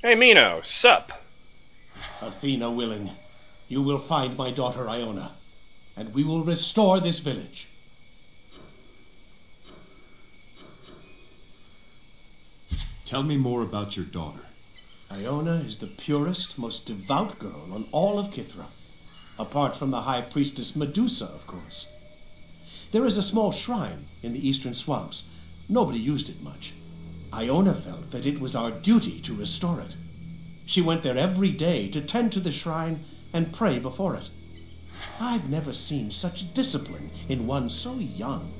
Hey Mino, sup? Athena willing, you will find my daughter Iona, and we will restore this village. Tell me more about your daughter. Iona is the purest, most devout girl on all of Kythra. Apart from the high priestess Medusa, of course. There is a small shrine in the eastern swamps. Nobody used it much. Iona felt that it was our duty to restore it. She went there every day to tend to the shrine and pray before it. I've never seen such discipline in one so young.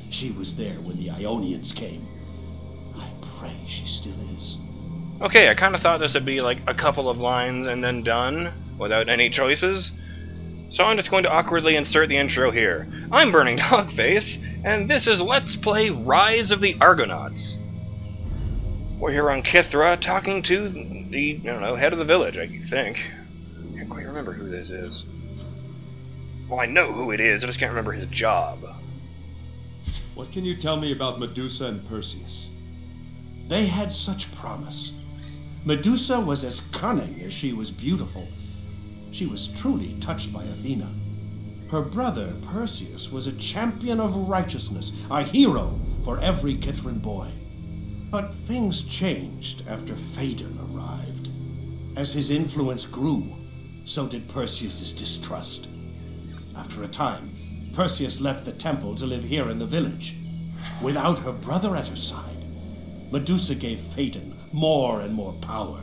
She was there when the Ionians came. I pray she still is. Okay, I kind of thought this would be like a couple of lines and then done, without any choices. So I'm just going to awkwardly insert the intro here. I'm BurningDogFace, and this is Let's Play Rise of the Argonauts. We're here on Kythra talking to the, head of the village, I think. I can't quite remember who this is. Well, I know who it is, I just can't remember his job. What can you tell me about Medusa and Perseus? They had such promise. Medusa was as cunning as she was beautiful. She was truly touched by Athena. Her brother, Perseus, was a champion of righteousness, a hero for every Kythran boy. But things changed after Phaedon arrived. As his influence grew, so did Perseus's distrust. After a time, Perseus left the temple to live here in the village. Without her brother at her side, Medusa gave Phaedon more and more power,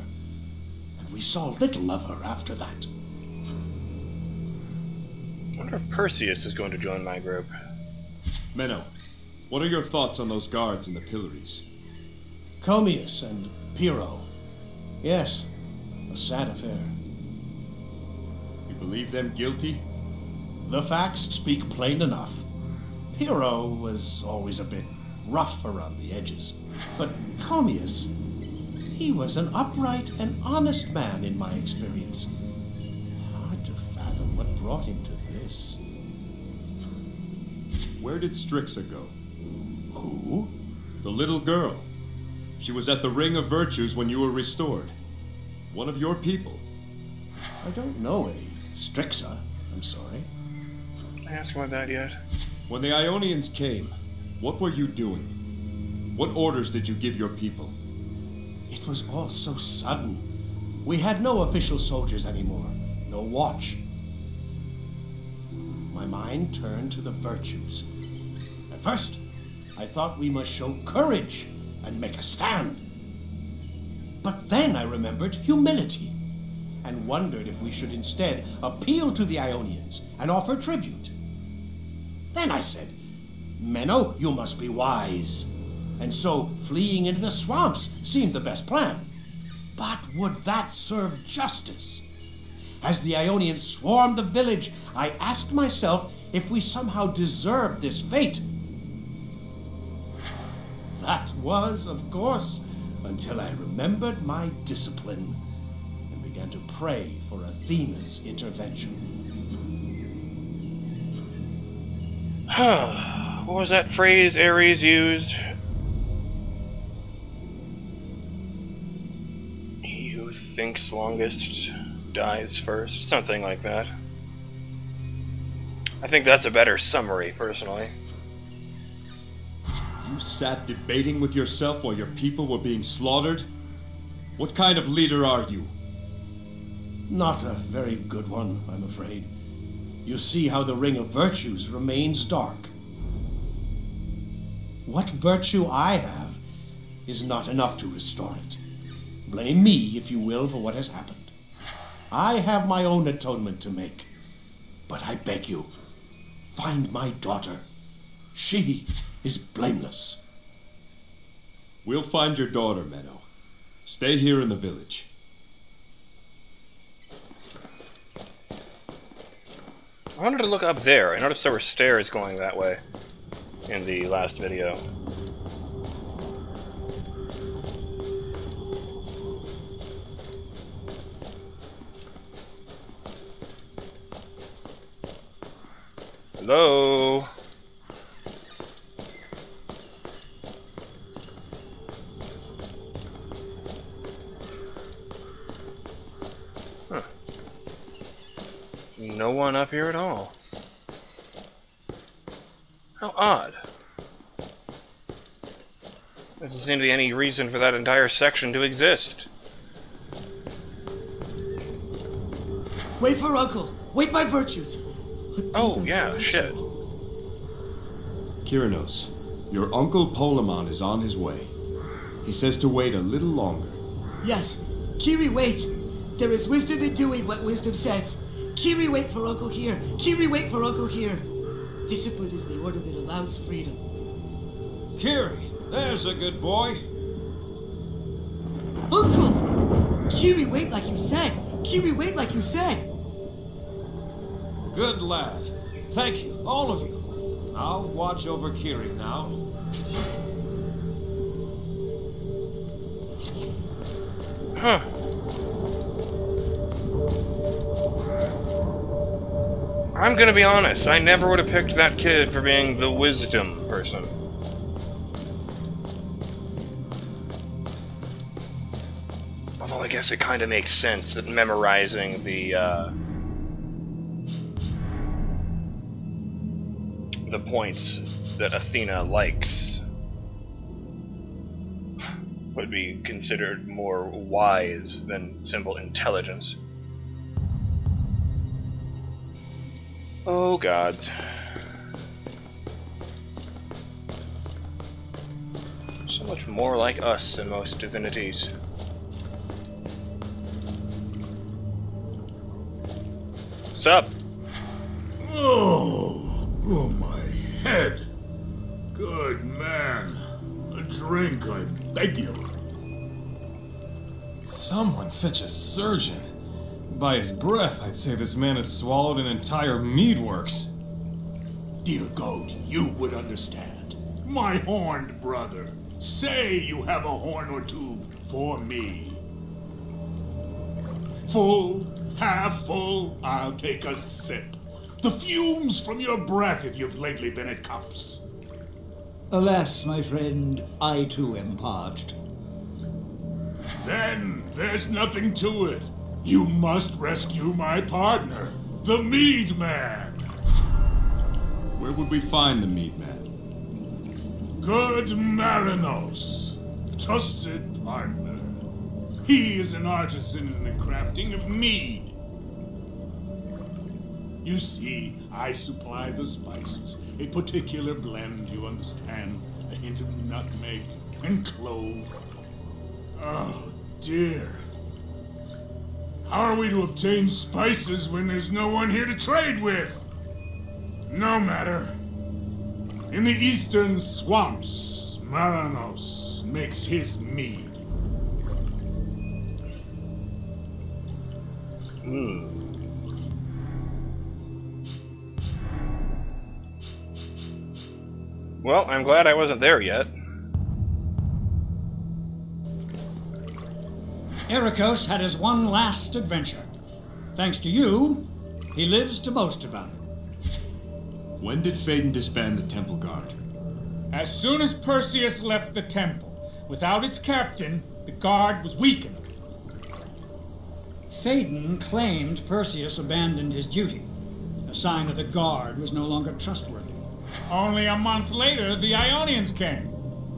and we saw little of her after that. I wonder if Perseus is going to join my group. Mino, what are your thoughts on those guards in the pillories? Comius and Pyrrho. Yes, a sad affair. You believe them guilty? The facts speak plain enough. Pyrrho was always a bit rough around the edges, but Comius, he was an upright and honest man in my experience. Hard to fathom what brought him to this. Where did Strixa go? Who? The little girl. She was at the Ring of Virtues when you were restored. One of your people. I don't know any Strixa, I'm sorry. Did I ask about that yet? When the Ionians came, what were you doing? What orders did you give your people? It was all so sudden. We had no official soldiers anymore, no watch. My mind turned to the virtues. At first, I thought we must show courage and make a stand. But then I remembered humility and wondered if we should instead appeal to the Ionians and offer tribute. Then I said, Mino, you must be wise. And so fleeing into the swamps seemed the best plan. But would that serve justice? As the Ionians swarmed the village, I asked myself if we somehow deserved this fate. That was, of course, until I remembered my discipline and began to pray for Athena's intervention. What was that phrase Ares used? He who thinks longest dies first. Something like that. I think that's a better summary, personally. You sat debating with yourself while your people were being slaughtered? What kind of leader are you? Not a very good one, I'm afraid. You see how the Ring of Virtues remains dark. What virtue I have is not enough to restore it. Blame me, if you will, for what has happened. I have my own atonement to make. But I beg you, find my daughter. She is blameless. We'll find your daughter, Mino. Stay here in the village. I wanted to look up there. I noticed there were stairs going that way in the last video. Hello? no one up here at all. How odd. There doesn't seem to be any reason for that entire section to exist. Wait for Uncle! Wait my virtues! Oh, yeah, shit. Kyrinos, your uncle Polemon is on his way. He says to wait a little longer. Yes. Kiri, wait! There is wisdom in doing what wisdom says. Kiri, wait for Uncle here! Kiri, wait for Uncle here! Discipline is the order that allows freedom. Kiri, there's a good boy. Uncle! Kiri, wait like you said! Kiri, wait like you said! Good lad. Thank you, all of you. I'll watch over Kiri now. Huh. I'm gonna be honest, I never would have picked that kid for being the wisdom person. Although I guess it kind of makes sense that memorizing the points that Athena likes would be considered more wise than simple intelligence. Oh gods. So much more like us than most divinities. What's up? Oh, my head. Good man. A drink, I beg you. Someone fetch a surgeon. By his breath, I'd say this man has swallowed an entire mead works. Dear goat, you would understand. My horned brother. Say you have a horn or two for me. Full, half full, I'll take a sip. The fumes from your breath if you've lately been at cups. Alas, my friend, I too am parched. Then there's nothing to it. You must rescue my partner, the Mead Man. Where would we find the mead man? Good Marinos, trusted partner. He is an artisan in the crafting of mead. You see, I supply the spices, a particular blend, you understand, a hint of nutmeg and clove. Oh, dear. How are we to obtain spices when there's no one here to trade with? No matter. In the eastern swamps, Marinos makes his mead. Well, I'm glad I wasn't there yet. Ericos had his one last adventure. Thanks to you, he lives to boast about it. When did Phaedon disband the Temple Guard? As soon as Perseus left the temple. Without its captain, the guard was weakened. Phaedon claimed Perseus abandoned his duty, a sign that the guard was no longer trustworthy. Only a month later, the Ionians came.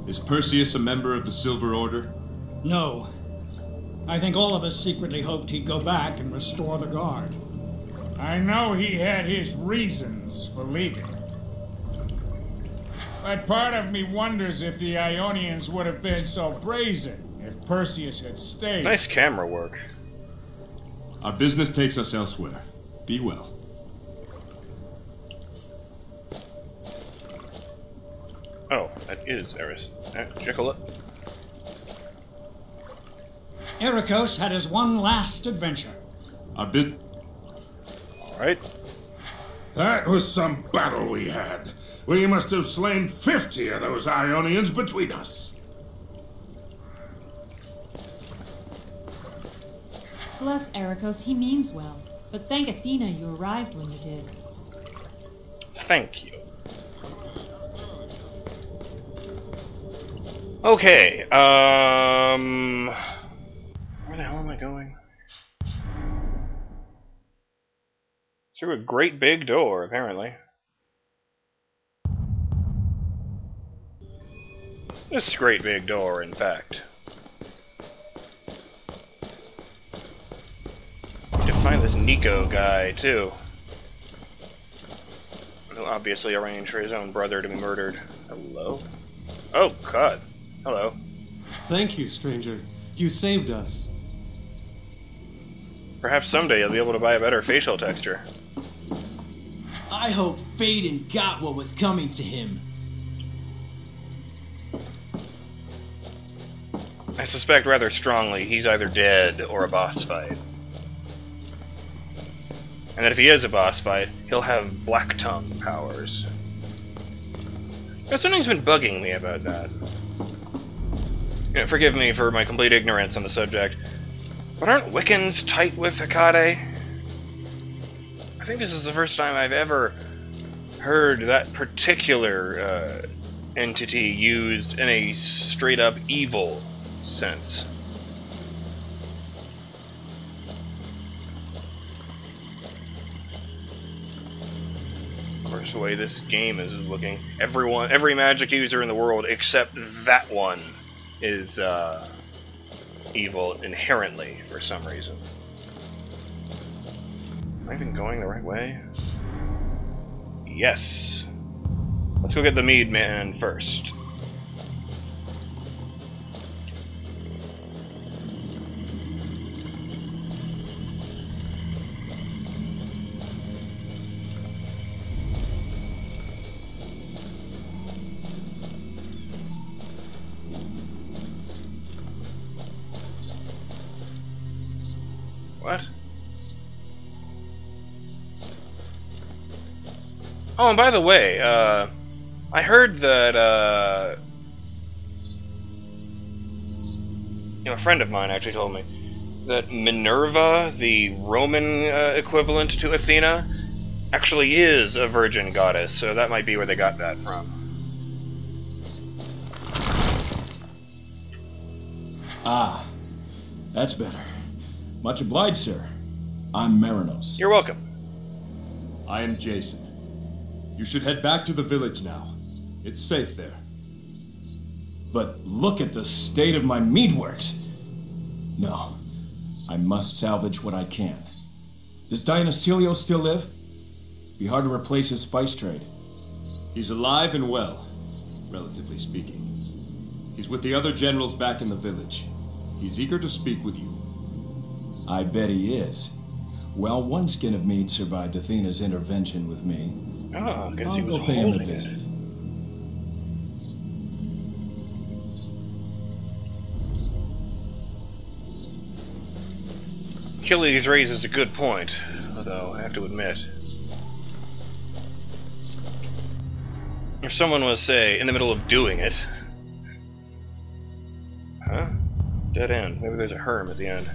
Is Perseus a member of the Silver Order? No. I think all of us secretly hoped he'd go back and restore the guard. I know he had his reasons for leaving. But part of me wonders if the Ionians would have been so brazen if Perseus had stayed. Nice camera work. Our business takes us elsewhere. Be well. Oh, that is Eris. Chickle it. Ericos had his one last adventure. Alright. That was some battle we had. We must have slain 50 of those Ionians between us. Bless Ericos, he means well. But thank Athena you arrived when you did. Thank you. Okay, where the hell am I going? Through a great big door, apparently. This great big door, in fact. To find this Nico guy, too. Who obviously arranged for his own brother to be murdered. Hello? Oh, God. Hello. Thank you, stranger. You saved us. Perhaps someday you'll be able to buy a better facial texture. I hope Faden got what was coming to him. I suspect rather strongly he's either dead or a boss fight. And that if he is a boss fight, he'll have Black Tongue powers. Now, something's been bugging me about that. You know, forgive me for my complete ignorance on the subject, but aren't Wiccans tight with Hecate? I think this is the first time I've ever heard that particular entity used in a straight-up evil sense. Of course, the way this game is looking, every magic user in the world except that one is evil inherently for some reason. Am I even going the right way? Yes. Let's go get the mead man first. What? Oh, and by the way, I heard that, a friend of mine actually told me that Minerva, the Roman equivalent to Athena, actually is a virgin goddess, so that might be where they got that from. Ah, that's better. Much obliged, sir. I'm Marinos. You're welcome. I am Jason. You should head back to the village now. It's safe there. But look at the state of my meadworks. No, I must salvage what I can. Does Dionysilio still live? Be hard to replace his spice trade. He's alive and well, relatively speaking. He's with the other generals back in the village. He's eager to speak with you. I bet he is. Well, one skin of meat survived Athena's intervention with me. Oh, because I'll go pay him a visit. Achilles raises a good point, although I have to admit, if someone was, say, in the middle of doing it... Huh? Dead end. Maybe there's a herm at the end.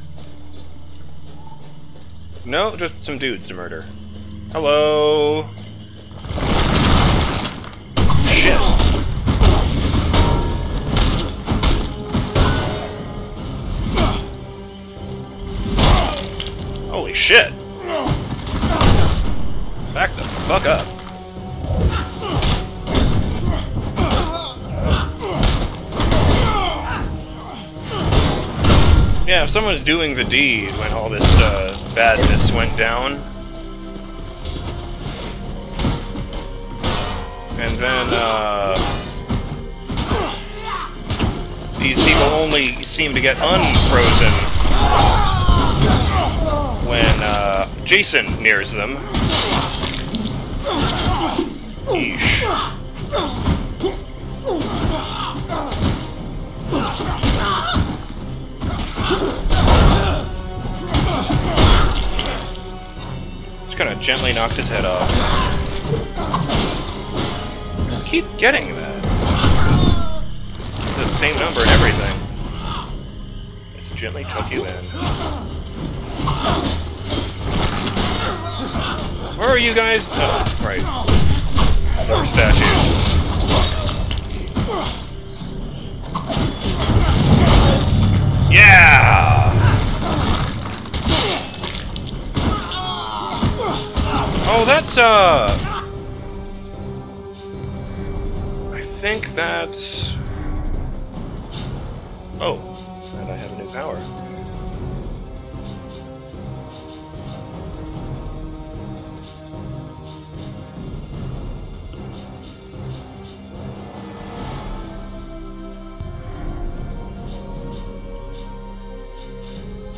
No, just some dudes to murder. Hello? Shit. Holy shit. Back the fuck up. Yeah, if someone's doing the deed when all this badness went down, and then these people only seem to get unfrozen when Jason nears them. Yeesh. Just kind of gently knocked his head off. Keep getting that. It's the same number and everything. Just gently tuck you in. Where are you guys? Oh, right. More statues. Yeah! Let's, I think that's... Oh, and I have a new power.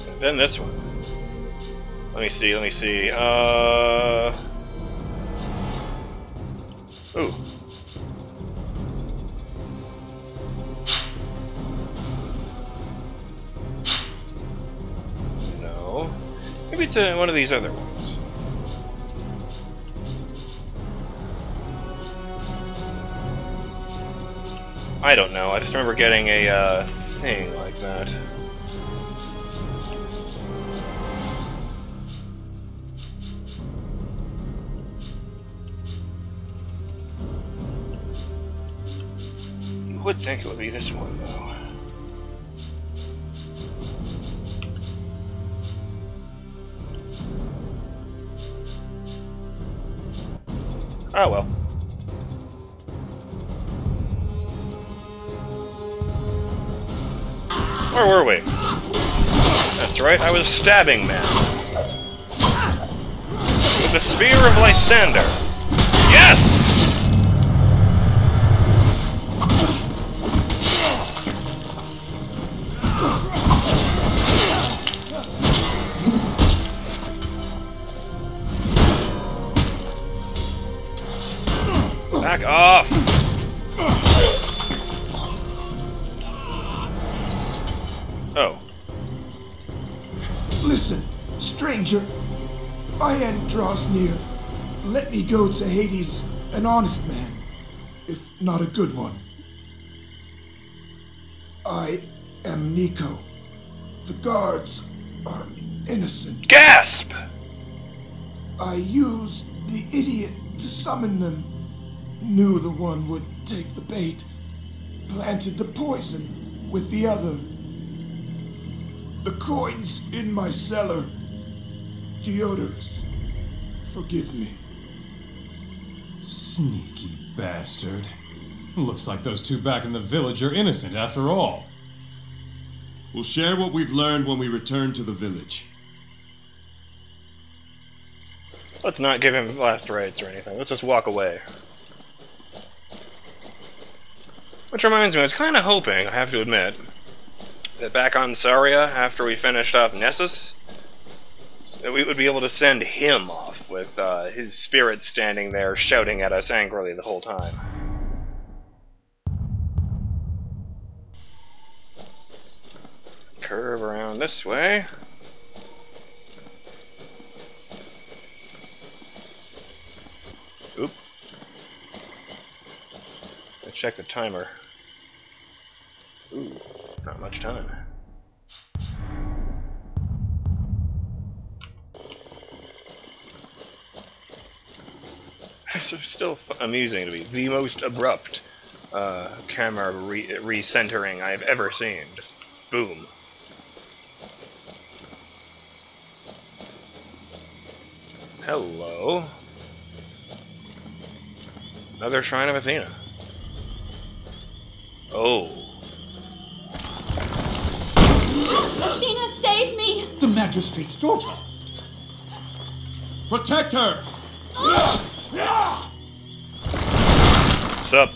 And then this one. Let me see, Ooh. No. Maybe it's one of these other ones. I don't know, I just remember getting a thing like that. You would think it would be this one, though. Oh well. Where were we? That's right, I was stabbing man. With the spear of Lysander. Yes! Back off! Oh. Listen, stranger. My end draws near. Let me go to Hades, an honest man, if not a good one. I am Nico. The guards are innocent. Gasp! I used the idiot to summon them. Knew the one would take the bait. Planted the poison with the other. The coin's in my cellar. Deodorus, forgive me. Sneaky bastard. Looks like those two back in the village are innocent after all. We'll share what we've learned when we return to the village. Let's not give him last rites or anything. Let's just walk away. Which reminds me, I was kind of hoping, I have to admit, that back on Saria, after we finished off Nessus, that we would be able to send him off with his spirit standing there shouting at us angrily the whole time. Curve around this way. Oop. Let's check the timer. Ooh, not much time. It's still amusing to me. The most abrupt camera recentering I've ever seen. Just boom. Hello. Another shrine of Athena. Oh. Athena, save me! The magistrate's daughter. Protect her! What's up?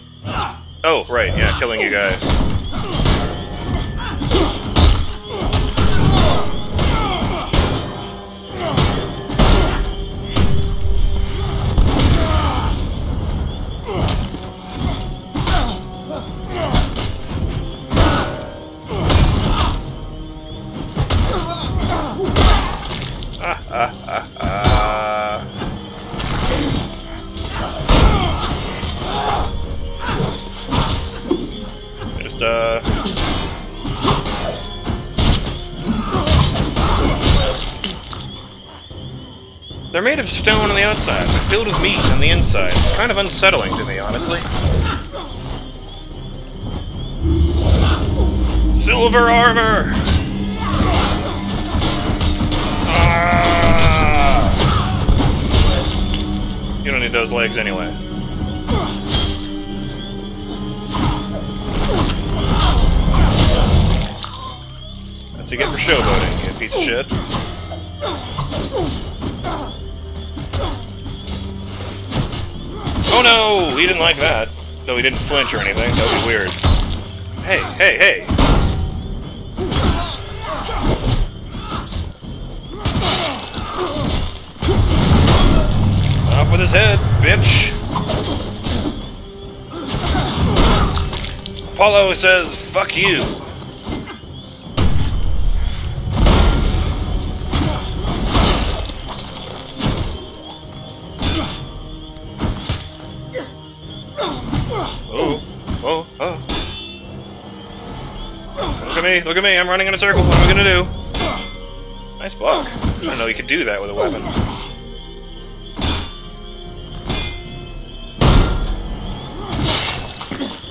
Oh, right, yeah, killing you guys. They're made of stone on the outside, but filled with meat on the inside. It's kind of unsettling to me, honestly. Silver armor! Ah! those legs anyway. That's what you get for showboating, you piece of shit. Oh no! He didn't like that. Though he didn't flinch or anything, that would be weird. Hey, hey, hey! Off with his head, bitch! Apollo says, fuck you! Oh, oh. Look at me, I'm running in a circle, what am I gonna do? Nice block. I didn't know you could do that with a weapon.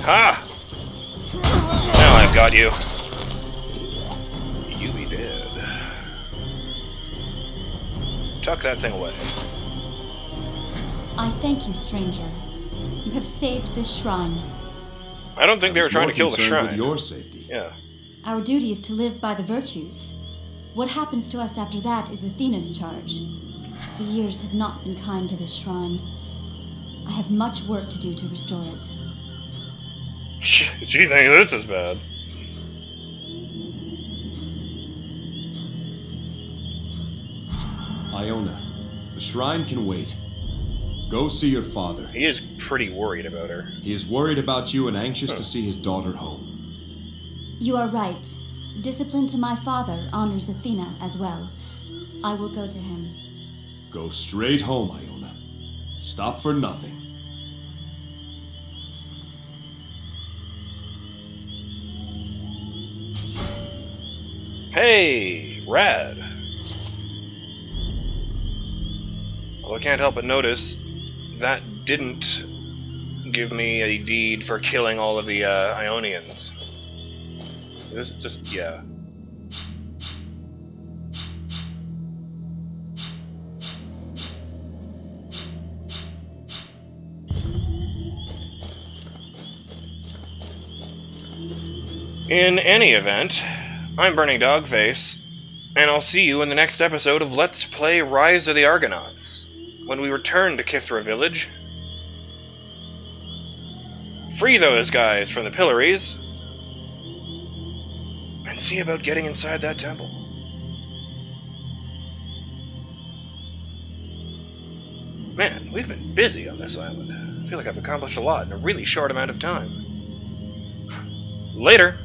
Ha! Now I've got you. You be dead. Tuck that thing away. I thank you, stranger. You have saved this shrine. I don't think they were trying to kill the shrine. With your safety. Yeah. Our duty is to live by the virtues. What happens to us after that is Athena's charge. The years have not been kind to this shrine. I have much work to do to restore it. She thinks this is bad. Iona, the shrine can wait. Go see your father. He is pretty worried about her. He is worried about you and anxious to see his daughter home. You are right. Discipline to my father honors Athena as well. I will go to him. Go straight home, Iona. Stop for nothing. Hey, rad. Although I can't help but notice that didn't give me a deed for killing all of the Ionians. This is just, yeah. In any event, I'm BurningDogFace, and I'll see you in the next episode of Let's Play Rise of the Argonauts, when we return to Kythra village, free those guys from the pillories, and see about getting inside that temple. Man, we've been busy on this island. I feel like I've accomplished a lot in a really short amount of time. Later!